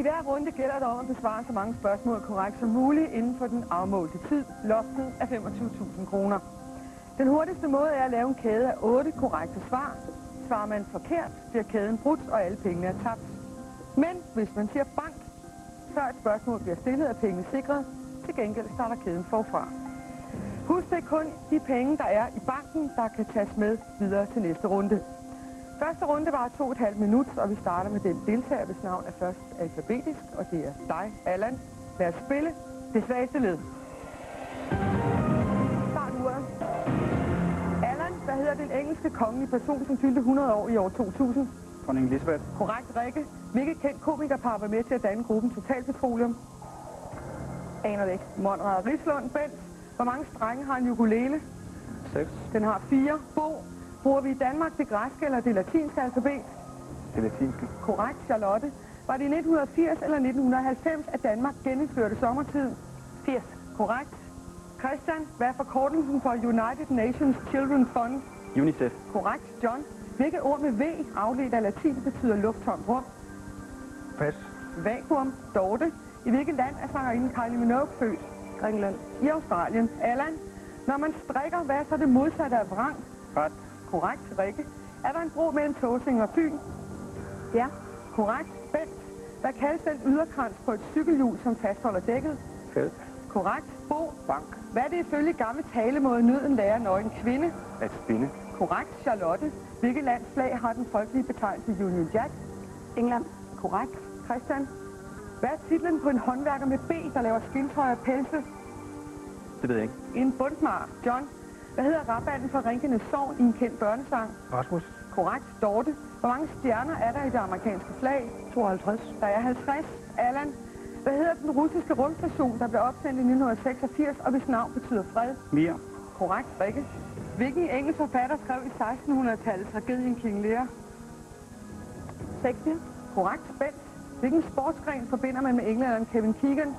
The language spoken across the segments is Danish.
I hver runde gælder det om at besvare så mange spørgsmål korrekt som muligt inden for den afmålte tid. Loftet er 25.000 kroner. Den hurtigste måde er at lave en kæde af 8 korrekte svar. Svarer man forkert, bliver kæden brudt, og alle pengene er tabt. Men hvis man siger bank, før et spørgsmål bliver stillet, er pengene sikret. Til gengæld starter kæden forfra. Husk, det er kun de penge, der er i banken, der kan tages med videre til næste runde. Første runde var 2,5 minutter, og vi starter med den deltager, hvis navn er først alfabetisk, og det er dig, Allan. Lad os spille det svageste led. Start uret. Allan, hvad hedder den engelske kongelige person, som fyldte 100 år i år 2000? Dronning Elisabeth. Korrekt, Rikke. Hvilket kendt komikerpar var med til at danne gruppen Total Petroleum? Aner det ikke. Monrad Rislund. Bent, hvor mange strenge har en ukulele? 6. Den har 4. Bo, bruger vi i Danmark det græske eller det latinske alfabet? Det latinske. Korrekt, Charlotte. Var det i 1980 eller 1990, at Danmark genindførte sommertiden? 80. Korrekt. Christian, hvad er forkortelsen for United Nations Children's Fund? UNICEF. Korrekt, John. Hvilket ord med V, afledt af latin, betyder lufttomt rum? Pas. Vakuum. Dorte. I hvilket land er sangerinden Kylie Minogue født? England. I Australien. Allan. Når man strikker, hvad er så det modsatte af vrang? Ret. Korrekt, Rikke. Er der en bro mellem Tåsinge og Fyn? Ja. Korrekt, Bent. Hvad kaldes den yderkrans på et cykelhjul, som fastholder dækket? Felt. Korrekt, Bo. Bank. Hvad er det ifølge gammel talemåde nøden lærer nøgen kvinde? At spinde. Korrekt, Charlotte. Hvilket lands flag har den folkelige betegnelse Union Jack? England. Korrekt, Christian. Hvad er titlen på en håndværker med B, der laver skindtøj og pelse? Det ved jeg ikke. En bundmar. John. Hvad hedder rabatten for Rinkenes Sogn i en kendt børnesang? Rasmus. Korrekt, Dorte. Hvor mange stjerner er der i det amerikanske flag? 52. Der er 50. Allan. Hvad hedder den russiske rumstation, der blev opsendt i 1986, og hvis navn betyder fred? Mir. Korrekt, Rikke. Hvilken engelsk forfatter skrev i 1600-tallet tragedien King Lear? Shakespeare. Korrekt, Bent. Hvilken sportsgren forbinder man med englænderen Kevin Keegan?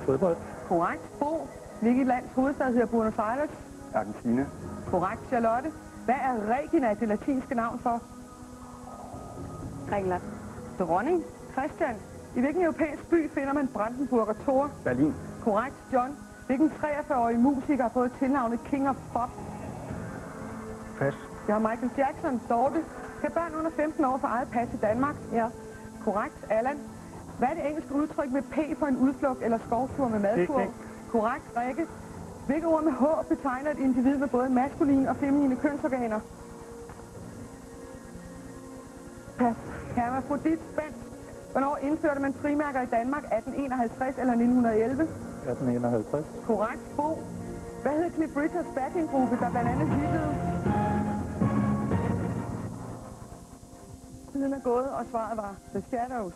Fodbold. Korrekt, Bo. Hvilket lands hovedstad hedder Buenos Aires? Argentina. Korrekt, Charlotte. Hvad er Regina det latinske navn for? Grækenland. Dronning. Christian. I hvilken europæisk by finder man Brandenburger Tor? Berlin. Korrekt, John. Hvilken 43-årig musiker har fået tilnavnet King of Pop? Pas. Jeg har Michael Jackson. Dorte. Kan børn under 15 år få eget pas i Danmark? Ja. Korrekt, Allan. Hvad er det engelske udtryk med P for en udflugt eller skovtur med madkur? Picnic. Korrekt, Rikke. Hvilket ord med H betegner et individ med både maskuline og feminine kønsorganer? Pas. Hermafrodit. Bent. Hvornår indførte man frimærker i Danmark? 1851 eller 1911? 1851. Korrekt, Bo. Hvad hed Cliff Richards backinggruppe, der blandt andet hittede? Tiden er gået, og svaret var The Shadows.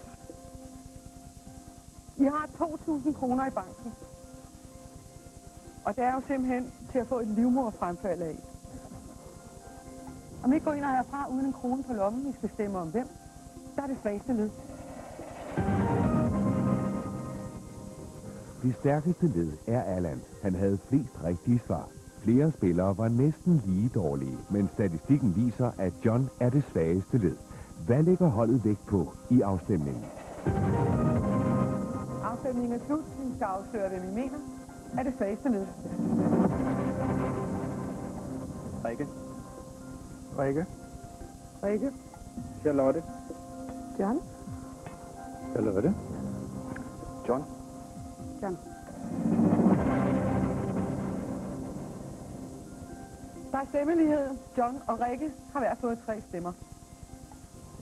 I har 2.000 kroner i banken. Og det er jo simpelthen til at få et livmoderfremfald af. Om I ikke går ind og herfra uden en krone på lommen, I skal stemme om hvem, der er det svageste led. Det stærkeste led er Allan. Han havde flest rigtige svar. Flere spillere var næsten lige dårlige, men statistikken viser, at John er det svageste led. Hvad lægger holdet vægt på i afstemningen? Afstemningen er slut. Vi skal afsløre, hvem I mener er det svageste led. Rikke. Rikke. Rikke. Charlotte. John. Charlotte. John. John. Der er stemmelighed. John og Rikke har hver fået 3 stemmer.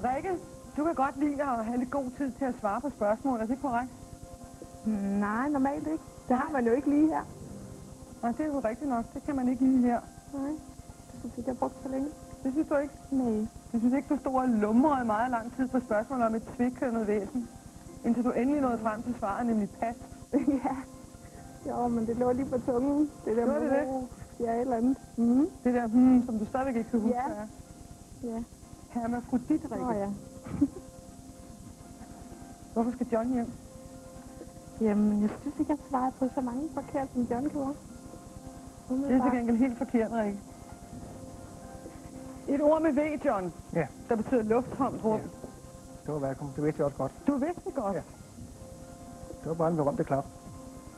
Rikke, du kan godt lide at have lidt god tid til at svare på spørgsmål. Er det korrekt? Nej, normalt ikke. Det har man jo ikke lige her. Nej, det er jo rigtigt nok. Det kan man ikke lige her. Nej, det synes jeg, jeg har brugt så længe. Det synes du ikke? Nej. Jeg synes ikke, du stod og lumrede meget lang tid på spørgsmål om et tvikønnet væsen, indtil du endelig nåede frem til svaret, nemlig pas. Ja. Jo, men det lå lige på tungen. Det der Gjorde det det? Ja, et eller andet. Det der, som du stadigvæk ikke kan huske, Ja. er. Ja. Hermafrodit, Rikke. Ja. Hvorfor skal John hjem? Jamen, jeg synes ikke, jeg svarede på så mange forkert, som John gjorde. Det er til gengæld helt forkert, Rikke. Et ord med V, John, Ja. der betyder lufttomt rum. Det var velkommen. Det vidste jeg også godt. Du vidste det godt. Ja. Det var bare en berømte klap.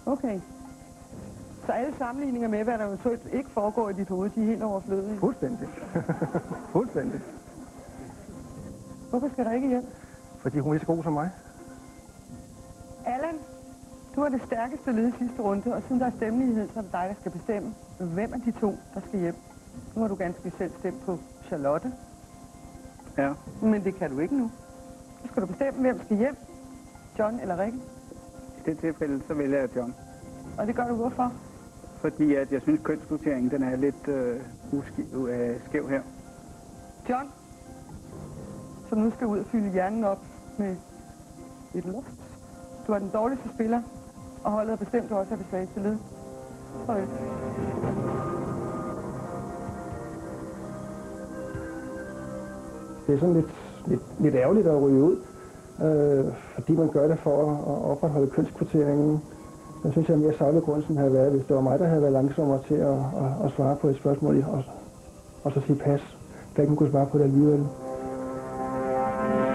Okay. Så alle sammenligninger med, hvad der eventuelt ikke foregår i dit hoved, de er helt overflødige? Fuldstændig. Fuldstændig. Hvorfor skal der ikke hjem? Fordi hun er så god som mig. Allan, du har det stærkeste led i sidste runde, og siden der er stemmelighed, så er det dig, der skal bestemme, hvem af de to, der skal hjem. Nu har du ganske selv stemt på Charlotte. Ja. Men det kan du ikke nu. Nu skal du bestemme, hvem skal hjem. John eller Rikke. I det tilfælde, så vælger jeg John. Og det gør du hvorfor? Fordi at jeg synes, kønskvoteringen den er lidt skæv her. John, som nu skal ud og fylde hjernen op med lidt luft. Du er den dårligste spiller, og holdet er bestemt, du også er det svageste led. Prøv. Det er sådan lidt ærgerligt at ryge ud, fordi man gør det for at opretholde kønskvoteringen. Jeg synes, jeg mere saglig grund havde været, hvis det var mig, der havde været langsommere til at svare på et spørgsmål, og så sige pas, da ikke kunne svare på det alligevel.